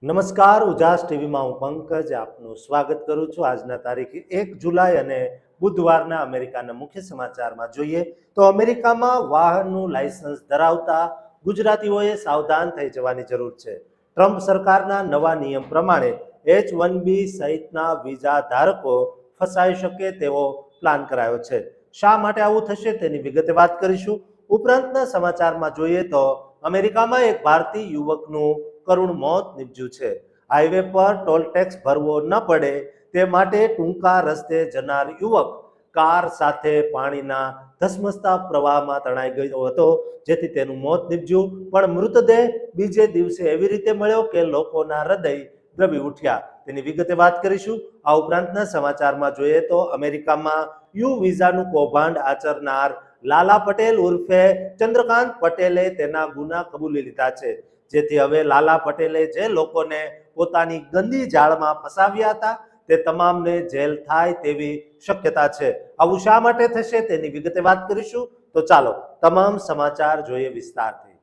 નમસ્કાર, ઉજાસ ટીવીમાં હું પંકજ આપનું સ્વાગત કરું છું। આજના તારીખ 1 જુલાઈ અને બુધવારના અમેરિકાના મુખ્ય સમાચારમાં જોઈએ તો અમેરિકામાં વાહનનું લાયસન્સ ધરાવતા ગુજરાતીઓએ સાવધાન થઈ જવાની જરૂર છે। ટ્રમ્પ સરકારના નવા નિયમ પ્રમાણે H-1B સહિતના વિઝા ધારકો ફસાઈ શકે તેવો પ્લાન કરાયો છે। શા માટે આવું થશે તેની વિગતે વાત કરીશું। ઉપરાંતના સમાચારમાં જોઈએ તો અમેરિકામાં એક ભારતીય યુવકનું કરુણ મોત નીપજ્યું છે। હાઈવે પર ટોલ ટેક્સ ભરવો ન પડે તે માટે ટૂંકા રસ્તે જનાર યુવક કાર સાથે પાણીના ધસમસતા પ્રવાહમાં તણાઈ ગયો હતો, જેથી તેનું મોત નીપજ્યું। પણ મૃતદેહ બીજે દિવસે એવી રીતે મળ્યો કે લોકોના હૃદય દ્રવી ઉઠ્યા। તેની વિગતે વાત કરીશું। આ ઉપરાંતના સમાચારમાં જોઈએ તો અમેરિકામાં યુ વિઝાનું કૌભાંડ આચરનાર લાલા પટેલ ઉર્ફે ચંદ્રકાંત પટેલે તેના ગુના કબૂલી લીધા છે, જેથી હવે લાલા પટેલે જે લોકોને પોતાની ગંદી જાળમાં ફસાવ્યા હતા તે તમામને જેલ થાય તેવી શક્યતા છે। આવું શા માટે થશે તેની વિગતે વાત કરીશું। તો ચાલો તમામ સમાચાર જોઈએ વિસ્તારથી।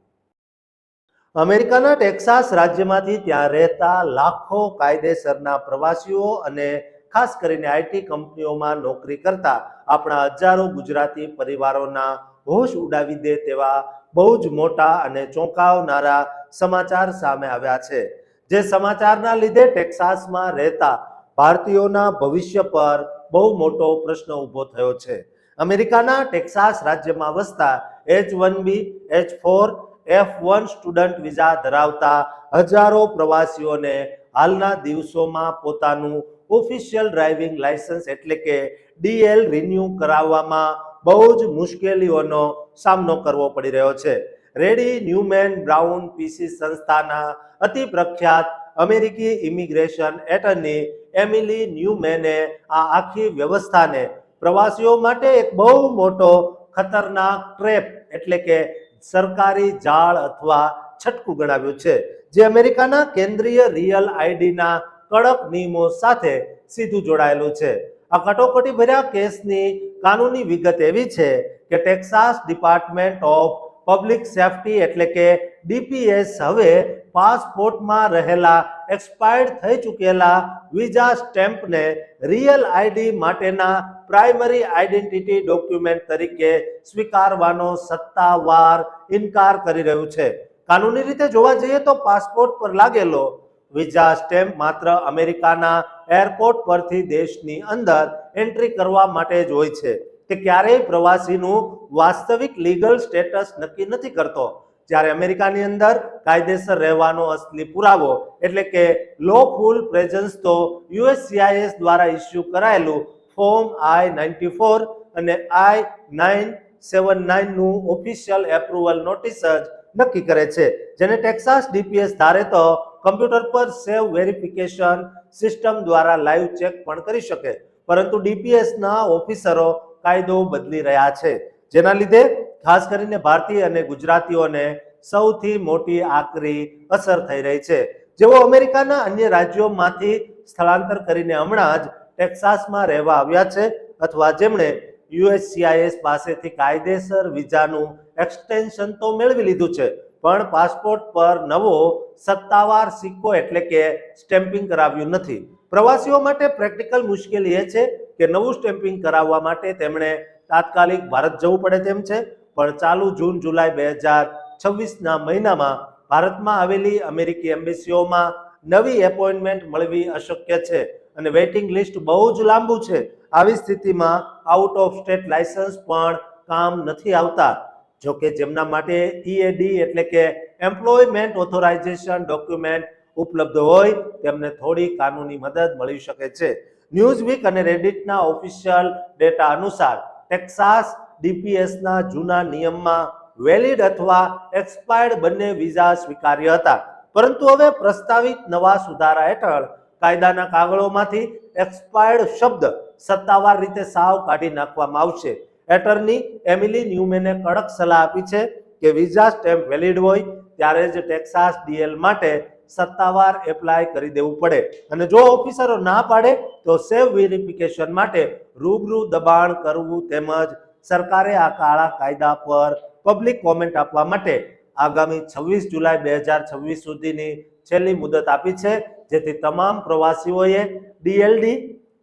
અમેરિકાના ટેક્સાસ રાજ્યમાંથી ત્યાં રહેતા લાખો કાયદેસરના પ્રવાસીઓ અને ખાસ કરીને આઈટી કંપનીઓમાં નોકરી કરતા આપણા હજારો ગુજરાતી પરિવારોના હોશ ઉડાવી દે તેવા બહુ જ મોટા અને ચોંકાવનારા સમાચાર સામે આવ્યા છે, જે સમાચારના લીધે ટેક્સાસમાં રહેતા ભારતીયોના ભવિષ્ય પર બહુ મોટો પ્રશ્ન ઊભો થયો છે। અમેરિકાના ટેક્સાસ રાજ્યમાં વસતા H-1B, H-4, F-1 student visa ધરાવતા હજારો પ્રવાસીઓને હાલના દિવસોમાં પોતાનું ઓફિશિયલ ડ્રાઇવિંગ લાયસન્સ એટલે કે DL રિન્યુ કરાવવામાં બહુ જ મુશ્કેલીઓનો સામનો કરવો પડી રહ્યો છે। રેડી ન્યુમેન બ્રાઉન પીસી સંસ્થાના અતિ પ્રખ્યાત અમેરિકી ઇમિગ્રેશન એટર્ની એમિલી ન્યુમેને આ આખી વ્યવસ્થાને પ્રવાસીઓ માટે એક બહુ મોટો ખતરનાક ટ્રેપ એટલે કે સરકારી જાળ અથવા છટકું ગણાવ્યું છે, જે અમેરિકાના કેન્દ્રીય રિયલ આઈડીના કડક નિયમો સાથે સીધું જોડાયેલું છે। આ કટોકટી ભર્યા કેસની કાનૂની વિગત એવી છે કે Texas department of public safety એટલે કે DPS હવે પાસપોર્ટમાં રહેલા એક્સપાયર્ડ થઈ ચૂકેલા વિઝા સ્ટેમ્પને રિયલ આઈડી માટેના પ્રાઇમરી આઈડેન્ટિટી ડોક્યુમેન્ટ તરીકે સ્વીકારવાનો સત્તાવાર ઇનકાર કરી રહ્યું છે। કાનૂની રીતે જોવા જઈએ તો પાસપોર્ટ પર લાગેલો વિઝા સ્ટેમ્પ માત્ર અમેરિકાના એરપોર્ટ પરથી દેશની અંદર એન્ટ્રી કરવા માટે જ હોય છે, તે ક્યારેય પ્રવાસીનું વાસ્તવિક લીગલ સ્ટેટસ નક્કી નથી કરતો। જ્યારે અમેરિકાની અંદર કાયદેસર રહેવાનો અસલી પુરાવો એટલે કે લોફુલ પ્રેઝન્સ તો USCIS દ્વારા ઇસ્યુ કરાયેલું ફોર્મ I-94 અને I-979 નું ઓફિશિયલ એપ્રુવલ નોટિસ જ નક્કી કરે છે, જેને ટેક્સાસ DPS ધારે તો કમ્પ્યુટર પર સેવ વેરિફિકેશન સિસ્ટમ દ્વારા લાઈવ ચેક પણ કરી શકે, પરંતુ DPS ના ઓફિસરો કાયદો બદલી રહ્યા છે, જેના લીધે ખાસ કરીને ભારતીય અને ગુજરાતીઓને સૌથી મોટી આકરી અસર થઈ રહી છે। જેઓ અમેરિકાના અન્ય રાજ્યોમાંથી સ્થળાંતર કરીને હમણાં જ ટેક્સાસમાં રહેવા આવ્યા છે અથવા જેમણે USCIS પાસેથી કાયદેસર વિઝાનું એક્સટેન્શન તો મેળવી લીધું છે, પણ પાસપોર્ટ પર નવો સત્તાવાર સિક્કો એટલે કે સ્ટેમ્પિંગ કરાવ્યું નથી। પ્રવાસીઓ માટે પ્રેક્ટિકલ મુશ્કેલી એ છે કે નવું સ્ટેમ્પિંગ કરાવવા માટે તેમણે તાત્કાલિક ભારત જવું પડે તેમ છે, પણ ચાલુ જૂન જુલાઈ 2026ના મહિનામાં ભારતમાં આવેલી અમેરિકી એમ્બેસીઓમાં નવી એપોઇન્ટમેન્ટ મળવી અશક્ય છે અને વેઇટિંગ લિસ્ટ બહુ જ લાંબુ છે। આવી સ્થિતિમાં આઉટ ઓફ સ્ટેટ લાયસન્સ પણ કામ નથી આવતા। જોકે જેમના માટે EAD એટલે કે એમ્પ્લોયમેન્ટ ઓથોરાઇઝેશન ડોક્યુમેન્ટ ઉપલબ્ધ હોય તેમને થોડી કાનૂની મદદ મળી શકે છે। ન્યૂઝવીક અને રેડિટના ઓફિશિયલ ડેટા અનુસાર ટેક્સાસ DPSના જૂના નિયમમાં વેલિડ અથવા એક્સપાયર્ડ બંને વિઝા સ્વીકાર્ય હતા, પરંતુ હવે પ્રસ્તાવિત નવા સુધારા હેઠળ કાયદાના કાગળોમાંથી એક્સપાયર્ડ શબ્દ સત્તાવાર રીતે સાવ કાઢી નાખવામાં આવશે। એટર્ની એમિલી ન્યુમેને કડક સલાહ આપી છે કે વિઝા સ્ટેમ્પ વેલિડ હોય ત્યારે જ ટેક્સાસ DL માટે સત્તાવાર એપ્લાય કરી દેવું પડે અને જો ઓફિસરો ના પાડે તો સેવ વેરિફિકેશન માટે રૂબરૂ દબાણ કરવું તેમજ સરકારે આ કાળા કાયદા પર પબ્લિક કોમેન્ટ આપવા માટે આગામી 26 જુલાઈ 2026 સુધીની છેલ્લી મુદત આપી છે, જેથી તમામ પ્રવાસીઓએ DLD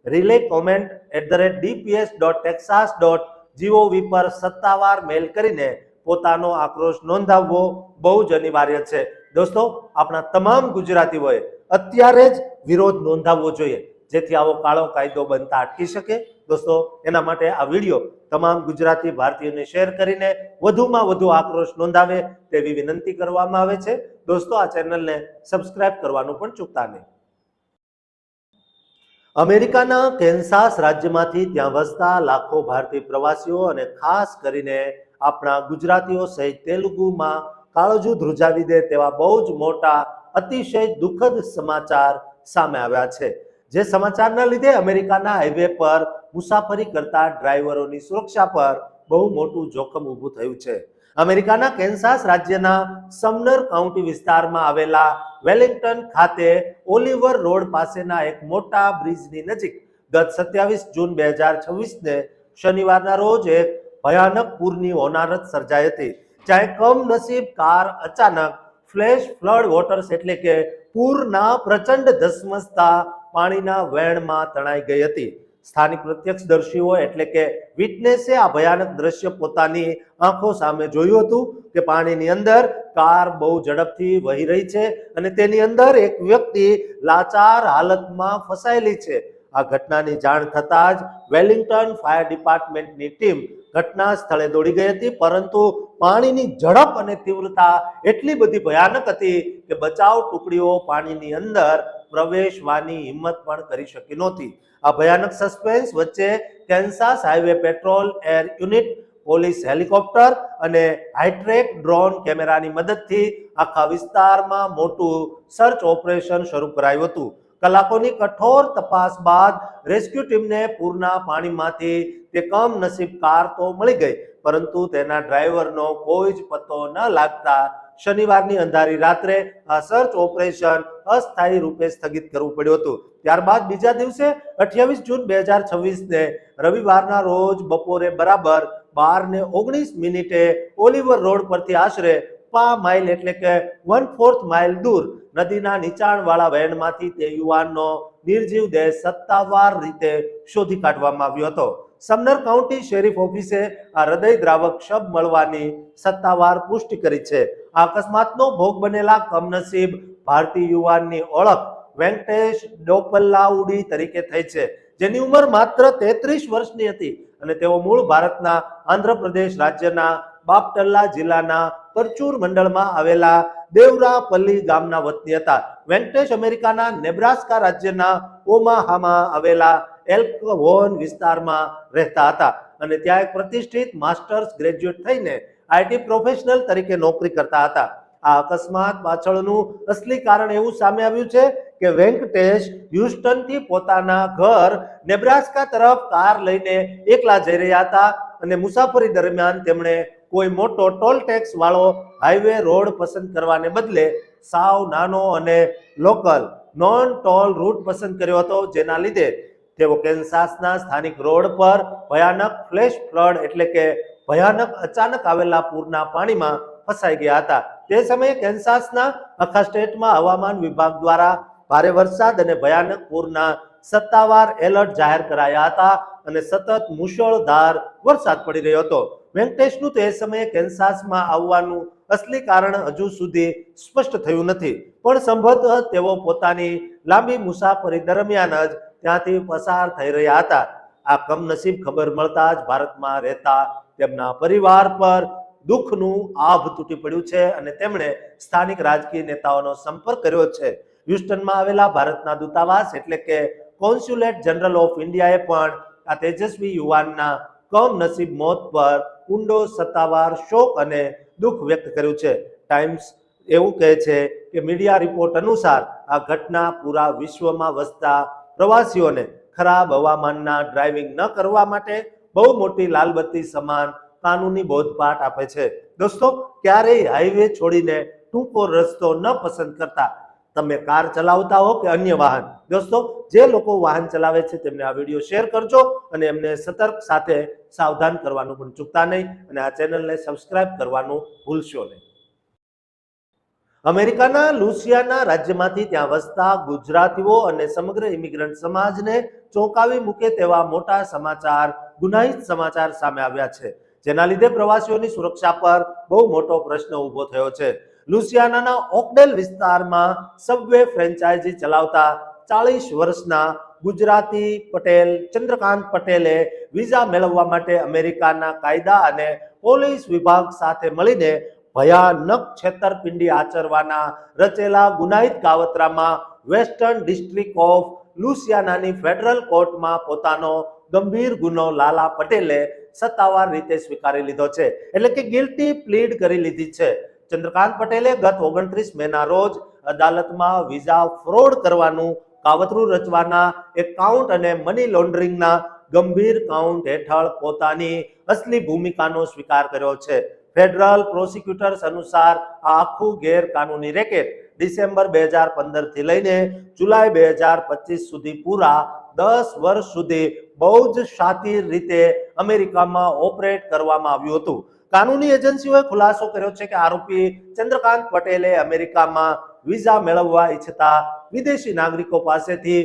relay comment@dps.texas.gov પર સત્તાવાર મેલ કરીને પોતાનો આક્રોશ નોંધાવવો બહુ જ અનિવાર્ય છે. દોસ્તો, આપણા તમામ ગુજરાતીઓએ અત્યારે જ વિરોધ નોંધાવવો જોઈએ, જેથી આવો કાળો કાયદો બનતા અટકી શકે. દોસ્તો, એના માટે આ વિડીયો તમામ ગુજરાતી ભારતીયોને શેર કરીને વધુમાં વધુ આક્રોશ નોંધાવે તેવી વિનંતી કરવામાં આવે છે. દોસ્તો, આ ચેનલને સબસ્ક્રાઇબ કરવાનું પણ ચૂકતા નહીં. અમેરિકાના કેન્સાસ રાજ્યમાંથી ત્યાં વસતા લાખો ભારતીય પ્રવાસીઓ અને ખાસ કરીને આપણા ગુજરાતીઓ સહિત તેલુગુમાં કાળજું ધ્રુજાવી દે તેવા બહુ જ મોટા અતિશય દુઃખદ સમાચાર સામે આવ્યા છે, જે સમાચારના લીધે અમેરિકાના હાઈવે પર મુસાફરી કરતા ડ્રાઈવરોની સુરક્ષા પર બહુ મોટું જોખમ ઊભું થયું છે. અમેરિકાના કેન્સાસ રાજ્યના સમનર કાઉન્ટી વિસ્તારમાં આવેલા વેલિંગ્ટન ખાતે ઓલિવર રોડ પાસેના એક મોટા બ્રિજની નજીક ગત 27 જૂન 2026ને શનિવારના રોજ એક ભયાનક પૂરની હોનારત સર્જાઈ હતી, જ્યાં કમનસીબ કાર અચાનક ફ્લેશ ફ્લડ વોટર્સ એટલે કે પૂરના પ્રચંડ ધસમસતા પાણીના વહેણમાં તણાઈ ગઈ હતી. સ્થાનિક પ્રત્યક્ષદર્શીઓ એટલે કે વિટનેસે આ ભયાનક દ્રશ્ય પોતાની આંખો સામે જોયું હતું કે પાણીની અંદર કાર બહુ ઝડપથી વહી રહી છે અને તેની અંદર એક વ્યક્તિ લાચાર હાલતમાં ફસાયેલી છે. આ ઘટનાની જાણ થતાં જ વેલિંગ્ટન ફાયર ડિપાર્ટમેન્ટની ટીમ ઘટના સ્થળે દોડી ગઈ હતી, પરંતુ પાણીની ઝડપ અને તીવ્રતા એટલી બધી ભયાનક હતી કે બચાવ ટુકડીઓ પાણીની અંદર પ્રવેશવાની હિંમત પણ કરી શકી નહોતી. આ ભયાનક સસ્પેન્સ વચ્ચે Kansas highway petrol air unit, police helicopter અને હાઈટ્રેક ડ્રોન કેમેરાની મદદથી આખા વિસ્તારમાં મોટું સર્ચ ઓપરેશન શરૂ કરાયું હતું. કલાકોની કઠોર તપાસ બાદ રેસ્ક્યુ ટીમને પૂરના પાણીમાંથી તે કમનસીબ કાર તો મળી ગઈ, પરંતુ તેના ડ્રાઈવરનો કોઈ જ પત્તો ન લાગતા શનિવારની અંધારી રાત્રે આ સર્ચ ઓપરેશન અસ્થાયી રૂપે સ્થગિત કરવું પડ્યું હતું. ત્યારબાદ બીજા દિવસે 28 જૂન 2026ને રવિવારના રોજ બપોરે બરાબર 12:19 ઓલિવર રોડ પરથી આશરે 5 માઇલ એટલે કે 1/4 માઇલ દૂર નદીના નીચાણવાળા વહેણમાંથી તે યુવાનનો નિર્જીવ દેહ સત્તાવાર રીતે શોધી કાઢવામાં આવ્યો હતો. સમનર કાઉન્ટી શેરીફ ઓફિસે આ હૃદયદ્રાવક શબ મળવાની સત્તાવાર પુષ્ટિ કરી છે. આ અકસ્માતનો ભોગ બનેલા કમનસીબ ભારતીય યુવાનની ઓળખ વેંકટેશ ડોપલ્લાઉડી તરીકે થઈ છે, જેની ઉંમર માત્ર 33 વર્ષની હતી અને તેઓ મૂળ ભારતના આંધ્રપ્રદેશ રાજ્યના બાપટલ્લા જિલ્લાના પરચુર મંડળમાં આવેલા દેવરાપલ્લી ગામના વતની હતા. વેંકટેશ અમેરિકાના નેબ્રાસ્કા રાજ્યના ઓમાહામાં આવેલા એલ્કહોન વિસ્તારમાં રહેતા હતા અને ત્યાં એક પ્રતિષ્ઠિત માસ્ટર્સ ગ્રેજ્યુએટ થઈને IT પ્રોફેશનલ તરીકે નોકરી કરતા હતા. આ અકસ્માત પાછળનું અસલી કારણ એવું સામે આવ્યું છે કે વેંકટેશ હ્યુસ્ટનથી પોતાના ઘર નેબ્રાસ્કા તરફ કાર લઈને એકલા જઈ રહ્યા હતા અને મુસાફરી દરમિયાન તેમણે કોઈ મોટો ટોલ ટેક્સ વાળો હાઈવે રોડ પસંદ કરવાને બદલે સાવ નાનો અને લોકલ નોન ટોલ રૂટ પસંદ કર્યો હતો, જેના લીધે તેઓ કેન્સાસના સ્થાનિક રોડ પર ભયાનક ફ્લેશ ફ્લડ એટલે કે ભયાનક અચાનક આવેલા પૂરના પાણીમાં ફસાઈ ગયા હતા. તે સમયે કેન્સાસના આખા સ્ટેટમાં હવામાન વિભાગ દ્વારા ભારે વરસાદ અને ભયાનક પૂરના સત્તાવાર એલર્ટ જાહેર કરાયા હતા અને સતત મુશળધાર વરસાદ પડી રહ્યો હતો. વેંકટેશનું તે સમયે કેન્સાસમાં આવવાનું અસલી કારણ હજુ સુધી સ્પષ્ટ થયું નથી, પણ સંભવતઃ તેઓ પોતાની લાંબી મુસાફરી દરમિયાન જ ત્યાંથી પસાર થઈ રહ્યા હતા. આ કમનસીબ ખબર મળતા જ ભારતમાં રહેતા તેમના પરિવાર પર દુઃખનું આભ તૂટી પડ્યું છે અને તેમણે સ્થાનિક રાજકીય નેતાઓનો સંપર્ક કર્યો છે. હ્યુસ્ટનમાં આવેલા ભારતના દૂતાવાસ એટલે કે કોન્સ્યુલેટ જનરલ ઓફ ઇન્ડિયાએ પણ આ તેજસ્વી યુવાનના કમનસીબ મોત પર ઊંડો સત્તાવાર શોક અને દુઃખ વ્યક્ત કર્યું છે. ટાઈમ્સ એવું કહે છે કે મીડિયા રિપોર્ટ અનુસાર આ ઘટના પૂરા વિશ્વમાં વસતા પ્રવાસીઓને ખરાબ હવામાનના ડ્રાઇવિંગ ન કરવા માટે બહુ મોટી લાલબત્તી સમાન કાનૂની બોધપાઠ આપે છે. દોસ્તો, ક્યારેય હાઈવે છોડીને ટૂંકો રસ્તો ન પસંદ કરતા, તમે કાર ચલાવતા હો કે અન્ય વાહન. દોસ્તો, જે લોકો વાહન ચલાવે છે તેમને આ વિડીયો શેર કરજો અને એમને સતર્ક સાથે સાવધાન કરવાનું પણ ચૂકતા નહીં અને આ ચેનલને સબસ્ક્રાઇબ કરવાનું ભૂલશો નહીં. અમેરિકાના લુસિયાના રાજ્યમાંથી ત્યાં વસતા ગુજરાતીઓ અને સમગ્ર ઇમિગ્રન્ટ સમાજને ચોંકાવી મૂકે તેવા મોટા સમાચાર, ગુનાહિત સમાચાર સામે આવ્યા છે, જેના લીધે પ્રવાસીઓની સુરક્ષા પર બહુ મોટો પ્રશ્ન ઊભો થયો છે. લુસિયાનાના ઓકડેલ વિસ્તારમાં સબવે ફ્રેન્ચાઇઝી ચલાવતા 40 વર્ષના ગુજરાતી પટેલ ચંદ્રકાંત પટેલે વિઝા મેળવવા માટે અમેરિકાના કાયદા અને પોલીસ વિભાગ સાથે મળીને ભયાનક છેતરપિંડી આચરવાના રચેલા ગુનાહિત કાવતરામાં વેસ્ટર્ન ડિસ્ટ્રિક્ટ ઓફ લુસિયાનાની ફેડરલ કોર્ટમાં પોતાનો ગંભીર ગુનો લાલા પટેલે સત્તાવાર રીતે સ્વીકારી લીધો છે, એટલે કે ગિલ્ટી પ્લીડ કરી લીધી છે. ચંદ્રકાંત પટેલે ગત 29 મેના રોજ અદાલતમાં વિઝા ફ્રોડ કરવાનું કાવતરું રચવાના એક કાઉન્ટ અને મની લોન્ડરિંગના ગંભીર કાઉન્ટ હેઠળ પોતાની અસલી ભૂમિકાનો સ્વીકાર કર્યો છે. ફેડરલ પ્રોસિક્યુટર્સ અનુસાર આ આખું ગેરકાનૂની રેકેટ ડિસેમ્બર 2015 થી લઈને જુલાઈ 2025 સુધી પૂરા 10 વર્ષ સુધી બહુ જ શાતિર રીતે અમેરિકામાં ઓપરેટ કરવામાં આવ્યું હતું. કાનૂની એજન્સીઓએ ખુલાસો કર્યો છે કે આરોપી ચંદ્રકાંત પટેલે અમેરિકામાં વિઝા મેળવવા ઈચ્છતા વિદેશી નાગરિકો પાસેથી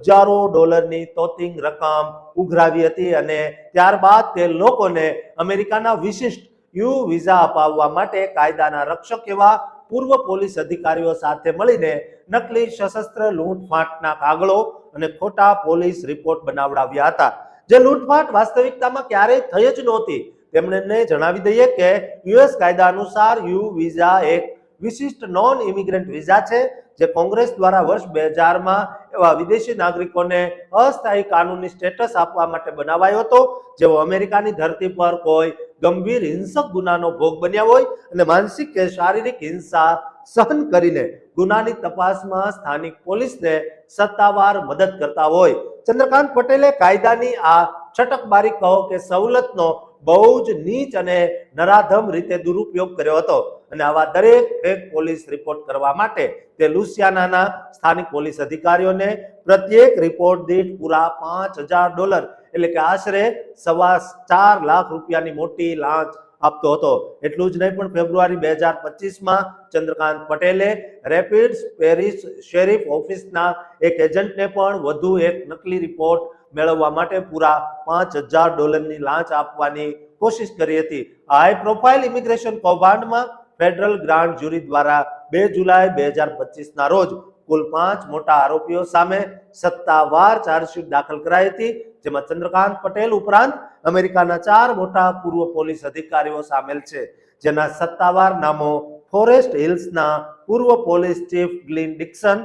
હજારો ડોલરની તોતિંગ રકમ ઉઘરાવી હતી અને ત્યારબાદ તે લોકોને અમેરિકાના વિશિષ્ટ યુ વિઝા અપાવવા માટે કાયદાના રક્ષક એવા પૂર્વ પોલીસ અધિકારીઓ સાથે મળીને નકલી સશસ્ત્ર લૂંટફાટના કાગળો અને ખોટા પોલીસ રિપોર્ટ બનાવડાવ્યા હતા, જે લૂંટફાટ વાસ્તવિકતામાં ક્યારેય થઈ જ નહોતી. તેમણે જણાવી દઈએ કે યુએસ કાયદા અનુસાર યુ વિઝા એક વિશિષ્ટ નોન ઇમિગ્રન્ટ વિઝા છે, જે કોંગ્રેસ દ્વારા વર્ષ 2000માં એવા વિદેશી નાગરિકોને અસ્થાયી કાનૂની સ્ટેટસ આપવા માટે બનાવાયો હતો, જેઓ અમેરિકાની ધરતી પર કોઈ ગંભીર હિંસક ગુનાનો ભોગ બન્યા હોય અને માનસિક કે શારીરિક હિંસા સહન કરીને ગુનાની તપાસમાં સ્થાનિક પોલીસને સત્તાવાર મદદ કરતા હોય. ચંદ્રકાંત પટેલે કાયદાની આ છટકબારી કહો કે સવલતનો બહુ જ નીચ અને નરાધમ રીતે દુરુપયોગ કર્યો હતો અને આવા દરેક ફેક પોલીસ રિપોર્ટ કરવા માટે તે લુસિયાનાના સ્થાનિક પોલીસ અધિકારીઓને પ્રત્યેક રિપોર્ટ દીઠ પૂરા $5000 એટલે કે આશરે 4.25 લાખ રૂપિયાની મોટી લાંચ આપતો હતો. એટલું જ નહીં, પણ ફેબ્રુઆરી 2025માં ચંદ્રકાંત પટેલે રેપિડ પેરિસ શેરીફ ઓફિસના એક એજન્ટને પણ વધુ એક નકલી રિપોર્ટ મેળવવા માટે પૂરા $5000ની લાંચ આપવાની કોશિશ કરી હતી. હાઈ પ્રોફાઇલ ઇમિગ્રેશન કૌભાંડમાં ફેડરલ ગ્રાન્ડ જ્યુરી દ્વારા 2 જુલાઈ 2025ના રોજ કુલ 5 મોટા આરોપીઓ સામે સત્તાવાર ચાર્જશીટ દાખલ કરાઈ હતી, જેમાં ચંદ્રકાંત પટેલ ઉપરાંત અમેરિકાના 4 મોટા પૂર્વ પોલીસ અધિકારીઓ સામેલ છે, જેના સત્તાવાર નામો ફોરેસ્ટ હિલ્સના પૂર્વ પોલીસ ચીફ ગ્લિન ડિક્સન,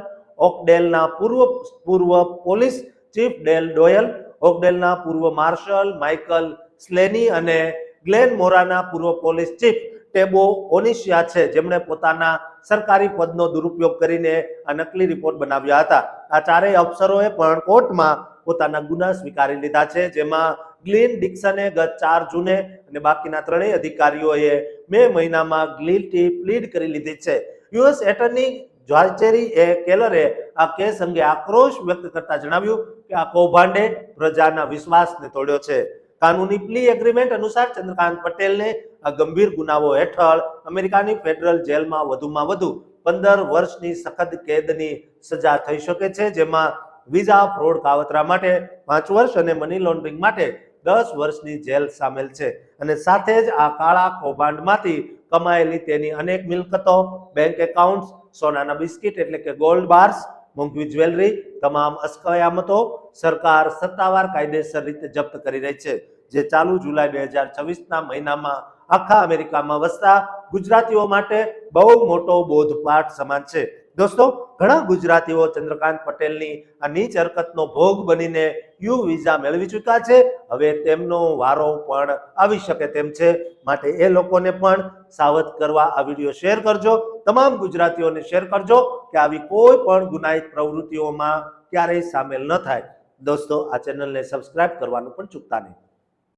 ઓકડેલના પૂર્વ પોલીસ ચીફ ડેલ ડોયલ, ઓકડેલના પૂર્વ માર્શલ માઇકલ સ્લેની અને ગ્લેન મોરાના પૂર્વ પોલીસ ચીફ ટેબો ઓનિશિયા છે, જેમણે પોતાના સરકારી પદનો દુરુપયોગ કરીને આ નકલી રિપોર્ટ બનાવ્યા હતા. આ ચારેય અફસરોએ પણ કોર્ટમાં પોતાના ગુના સ્વીકારી લીધા છે, જેમાં ગ્લિન ડિક્સને ગત 4 જૂને અને બાકીના ત્રણેય અધિકારીઓએ મે મહિનામાં ગિલ્ટી પ્લીડ કરી લીધી છે. યુએસ એટર્ની જ્વાર્ચેરી કેલરે આ કેસ અંગે આક્રોશ વ્યક્ત કરતા જણાવ્યું કે આ કૌભાંડે પ્રજાના વિશ્વાસને તોડ્યો છે. કાનૂની પ્લી એગ્રીમેન્ટ અનુસાર ચંદ્રકાંત પટેલને આ ગંભીર ગુનાઓ હેઠળ અમેરિકાની ફેડરલ જેલમાં વધુમાં વધુ 15 વર્ષની સખત કેદની સજા થઈ શકે છે, જેમાં વિઝા ફ્રોડ કાવતરા માટે 5 વર્ષ અને મની લોન્ડરિંગ માટે 10 વર્ષની જેલ સામેલ છે. અને સાથે જ આ કાળા કૌભાંડમાંથી કમાયેલી તેની અનેક મિલકતો, બેંક એકાઉન્ટ્સ, સોનાના બિસ્કિટ એટલે કે ગોલ્ડ બાર્સ, મોંઘી જ્વેલરી, તમામ અસ્કયામતો સરકાર સત્તાવાર કાયદેસર રીતે જપ્ત કરી રહી છે, જે ચાલુ જુલાઈ 2026ના મહિનામાં આખા અમેરિકામાં વસતા ગુજરાતીઓ માટે બહુ મોટો બોધપાઠ સમાન છે. દોસ્તો, ઘણા ગુજરાતીઓ ચંદ્રકાંત પટેલની આ નીચ હરકતનો ભોગ બનીને યુ વિઝા મેળવી ચૂક્યા છે. હવે તેમનો વારો પણ આવી શકે તેમ છે, માટે એ લોકોને પણ સાવધ કરવા આ વિડીયો શેર કરજો. તમામ ગુજરાતીઓને શેર કરજો કે આવી કોઈ પણ ગુનાહિત પ્રવૃત્તિઓમાં ક્યારેય સામેલ ન થાય. દોસ્તો, આ ચેનલને સબસ્ક્રાઇબ કરવાનું પણ ચૂકતા નહીં.